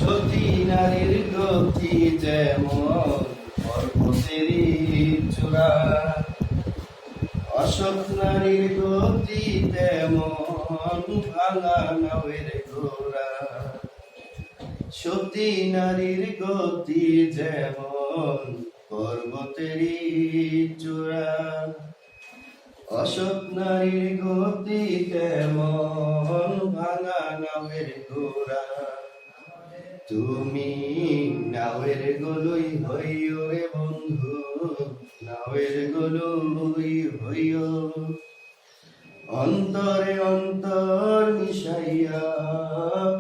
সতী নারীর গতি যেমন পর্বতেরই চূড়া, অসৎ নারীর গতি তেমন ভাঙা নাওয়ের ঘোড়া। সতী নারীর গতি যেমন পর্বতেরই চূড়া, অসৎ নারীর গতি তেমন ভাঙা নাওয়ের ঘোড়া। তুমি নাওয়ের গলুই হইও রে বন্ধু, নাওয়ের গলুই হইও। অন্তরে অন্তর মিশাইয়া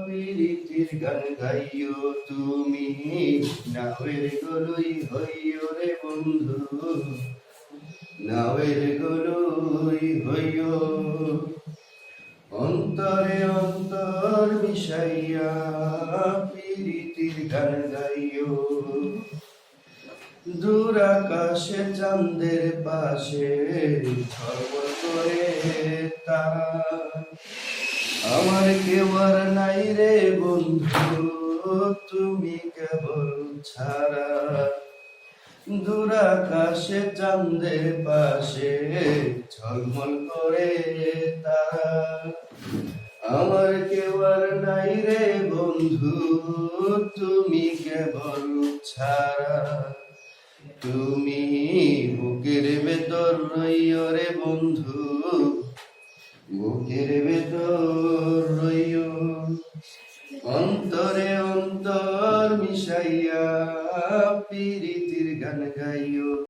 প্রীতির গান গাইও। তুমি নাওয়ের গলুই হইও রে বন্ধু, নাওয়ের গলুই হইও। অন্তরে অন্তর মিশাইয়া প্রীতির গান গাইও। দূর আকাশে চাঁদের পাশে ঝলমল করে তারা, আমার কেউ আর নাই রে বন্ধু, তুমি কেবল ছাড়া। দূর আকাশে চাঁদের পাশে ঝলমল করে তারা, আমার কেউ আর নাই রে বন্ধু, তুমি কেবল ছাড়া। তুমি বুকের ভেতর রইও রে বন্ধু, বুকের ভেতর রইও। অন্তরে অন্তর মিশাইয়া প্রীতির গান গাইও।